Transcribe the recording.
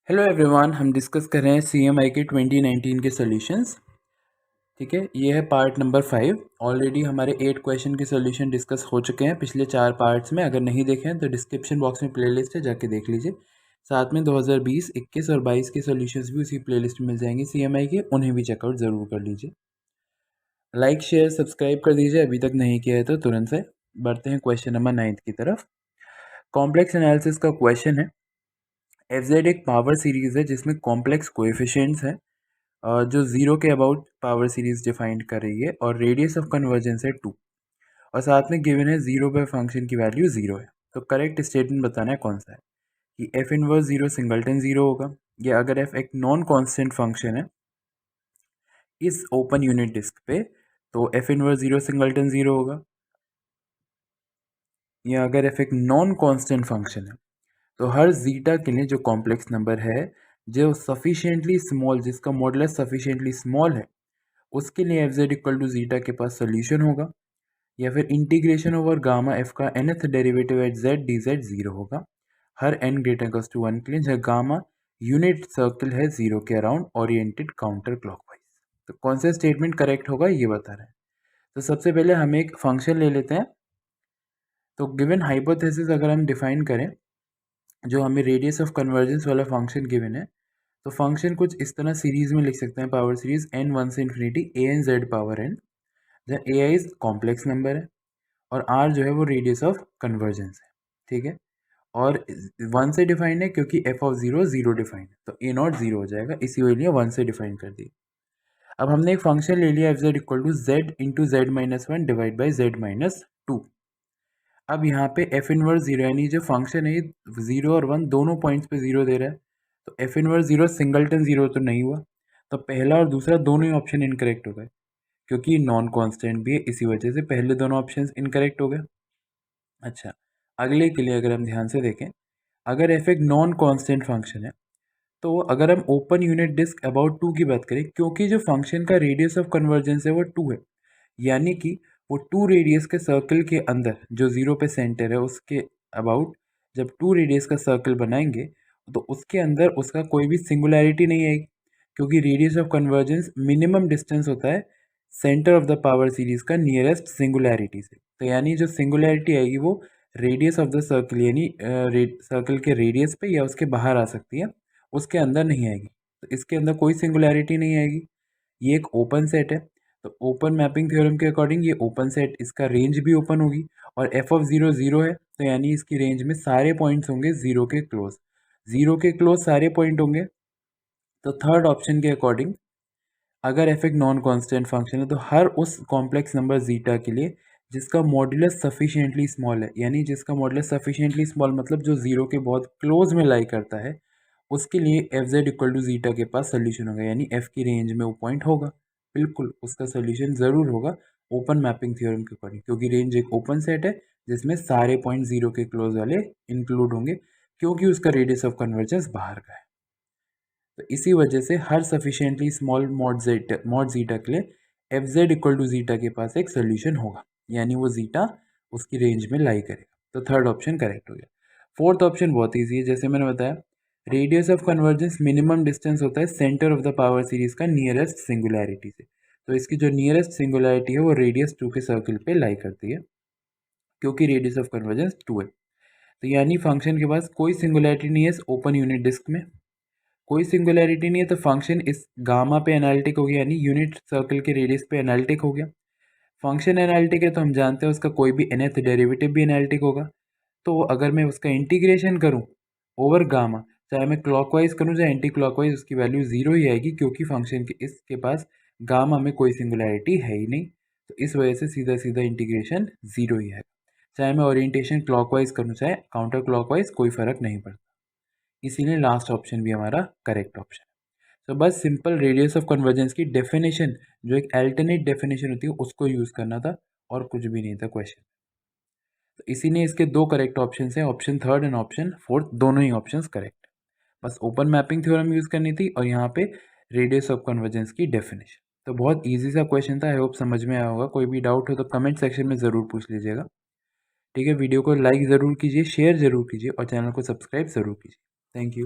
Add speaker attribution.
Speaker 1: Hello everyone, हम discuss कर रहे हैं CMI के 2019 के सॉल्यूशंस। ठीक है, ये है पार्ट नंबर 5। ऑलरेडी हमारे 8 क्वेश्चन के सॉल्यूशन डिस्कस हो चुके हैं पिछले 4 पार्ट्स में। अगर नहीं देखे हैं तो डिस्क्रिप्शन बॉक्स में प्लेलिस्ट है, जाके देख लीजिए। साथ में 2020, 21 और 22 के सॉल्यूशंस भी उसी प्लेलिस्ट में मिल जाएंगे CMI के, उन्हें भी चेकआउट ज़रूर कर लीजिए। लाइक शेयर सब्सक्राइब कर दीजिए अभी तक नहीं किया है तो तुरंत से। बढ़ते हैं क्वेश्चन नंबर 9 की तरफ। कॉम्प्लेक्स एनालिसिस का क्वेश्चन है। FZ एक पावर सीरीज है जिसमें कॉम्प्लेक्स कोएफिशिएंट्स हैं जो ज़ीरो के अबाउट पावर सीरीज डिफाइंड कर रही है और रेडियस ऑफ कन्वर्जेंस है 2 और साथ में गिवन है ज़ीरो पे फंक्शन की वैल्यू 0 है। तो करेक्ट स्टेटमेंट बताना है कौन सा है कि एफ इनवर्स 0 सिंगलटन 0 होगा, या अगर एफ एक नॉन कांस्टेंट फंक्शन है इस ओपन यूनिट डिस्क पे तो एफ इनवर्स 0 सिंगलटन 0 होगा, या अगर एफ एक नॉन कांस्टेंट फंक्शन है तो हर जीटा के लिए जो कॉम्प्लेक्स नंबर है जो सफिशिएंटली स्मॉल, जिसका मॉडुलस सफिशिएंटली स्मॉल है, उसके लिए f z equal to zeta के पास सोल्यूशन होगा, या फिर इंटीग्रेशन ओवर गामा एफ का nth derivative at z d z zero होगा हर n ग्रेटर इक्वल्स टू 1 के लिए, जहाँ गामा यूनिट सर्कल है जीरो के अराउंड ओरिएंटेड काउंटर क्लॉकवाइज। तो कौन सा स्टेटमेंट करेक्ट होगा ये बता रहे हैं। तो सबसे पहले हम एक फंक्शन ले लेते हैं। तो गिवन हाइपोथेसिस अगर हम डिफाइन करें, जो हमें रेडियस ऑफ कन्वर्जेंस वाला फंक्शन गिवन है, तो फंक्शन कुछ इस तरह सीरीज में लिख सकते हैं, पावर सीरीज n 1 से infinity a n z power n, जहाँ ए आई कॉम्प्लेक्स नंबर है और r जो है वो रेडियस ऑफ कन्वर्जेंस है। ठीक है, और 1 से डिफाइंड है क्योंकि f ऑफ 0 0 डिफाइंड है, तो a नॉट 0 हो जाएगा, इसी वजह 1 से डिफाइन कर दिया। अब हमने एक फंक्शन ले लिया f z equal to z into z minus one divide by z minus two. अब यहाँ पे एफ इनवर्स 0 यानी जो फंक्शन है 0 और 1 दोनों पॉइंट्स पे 0 दे रहा है, तो एफ इनवर्स 0 सिंगलटन 0 तो नहीं हुआ, तो पहला और दूसरा दोनों ही ऑप्शन इनकरेक्ट हो गए क्योंकि नॉन कांस्टेंट भी है, इसी वजह से पहले दोनों ऑप्शंस इनकरेक्ट हो गए। अच्छा, अगले के लिए अगर हम ध्यान से देखें, अगर एफ एक नॉन कांस्टेंट फंक्शन है तो अगर हम ओपन यूनिट डिस्क अबाउट 2 की बात करें, क्योंकि जो फंक्शन का रेडियस ऑफ कन्वर्जेंस है वो 2 है, यानी कि वो 2 रेडियस के सर्कल के अंदर जो 0 पे सेंटर है उसके अबाउट जब 2 रेडियस का सर्कल बनाएंगे तो उसके अंदर उसका कोई भी सिंगुलैरिटी नहीं आएगी, क्योंकि radius of convergence minimum distance होता है centre of the power series का नियरेस्ट सिंगुलैरिटी से। तो यानी जो सिंगुलैरिटी आएगी वो रेडियस ऑफ द सर्कल यानी सर्कल के रेडियस पे या उसके बाहर आ सकती है, उसके अंदर नहीं आएगी। तो इसके अंदर कोई सिंगुलैरिटी नहीं आएगी। ये एक ओपन सेट है, तो ओपन मैपिंग थ्योरम के अकॉर्डिंग ये ओपन सेट, इसका रेंज भी ओपन होगी और एफ ऑफ 0 0 है, तो यानी इसकी रेंज में सारे पॉइंट्स होंगे 0 के क्लोज। 0 के क्लोज सारे पॉइंट होंगे, तो थर्ड ऑप्शन के अकॉर्डिंग अगर एफ एक नॉन कांस्टेंट फंक्शन है तो हर उस कॉम्प्लेक्स नंबर जीटा के लिए जिसका मॉड्यूलस सफिशिएंटली स्मॉल है, यानी जिसका मॉड्यूलस सफिशिएंटली स्मॉल मतलब जो 0 के बहुत क्लोज में लाई करता है, उसके लिए f z equal to zeta के पास सोल्यूशन होगा, यानी एफ की रेंज में वो पॉइंट होगा, बिल्कुल उसका सोल्यूशन ज़रूर होगा ओपन मैपिंग थ्योरम के अकॉर्डिंग, क्योंकि रेंज एक ओपन सेट है जिसमें सारे पॉइंट 0 के क्लोज वाले इंक्लूड होंगे, क्योंकि उसका रेडियस ऑफ कन्वर्जेंस बाहर का है। तो इसी वजह से हर सफिशिएंटली स्मॉल मॉड जीटा के लिए f z equal to zeta के पास एक सोल्यूशन होगा, यानी वो जीटा उसकी रेंज में लाई करेगा। तो थर्ड ऑप्शन करेक्ट हो गया। फोर्थ ऑप्शन बहुत ईजी है, जैसे मैंने बताया radius of convergence minimum distance होता है centre of the power series का नियरेस्ट सिंगुलैरिटी से, तो इसकी जो नियरेस्ट सिंगुलैरिटी है वो रेडियस 2 के सर्किल पे लाई करती है, क्योंकि रेडियस ऑफ कन्वर्जेंस 2 है। तो यानी फंक्शन के पास कोई सिंगुलैरिटी नहीं है इस ओपन यूनिट डिस्क में, कोई सिंगुलैरिटी नहीं है, तो फंक्शन इस गामा पे एनालिटिक हो गया, यानी यूनिट सर्कल के रेडियस पे एनालिटिक हो गया। फंक्शन एनालिटिक है तो हम जानते हैं उसका कोई भी nth डेरिवेटिव भी एनालिटिक होगा। तो अगर मैं उसका इंटीग्रेशन करूं ओवर गामा, चाहे मैं क्लॉकवाइज करूं चाहे एंटी क्लॉकवाइज, उसकी वैल्यू जीरो ही आएगी, क्योंकि फंक्शन के इसके पास गामा में कोई सिंगुलैरिटी है ही नहीं, तो इस वजह से सीधा सीधा इंटीग्रेशन जीरो ही है। चाहे मैं ओरिएंटेशन क्लॉकवाइज करूं चाहे काउंटर क्लॉकवाइज, कोई फर्क नहीं पड़ता, इसीलिए लास्ट ऑप्शन भी हमारा करेक्ट ऑप्शन है। तो बस सिंपल रेडियस ऑफ कन्वर्जेंस की डेफिनेशन, जो एक अल्टरनेट डेफिनेशन होती है, उसको यूज़ करना था और कुछ भी नहीं था क्वेश्चन। तो इसीलिए इसके दो करेक्ट ऑप्शन हैं, option third and option fourth, दोनों ही ऑप्शन करेक्ट। बस ओपन मैपिंग थ्योरम यूज़ करनी थी और यहाँ पे रेडियस ऑफ कन्वर्जेंस की डेफिनेशन। तो बहुत ईजी सा क्वेश्चन था, आई होप समझ में आया होगा। कोई भी डाउट हो तो कमेंट सेक्शन में ज़रूर पूछ लीजिएगा। ठीक है, वीडियो को लाइक ज़रूर कीजिए, शेयर ज़रूर कीजिए और चैनल को सब्सक्राइब ज़रूर कीजिए। Thank you.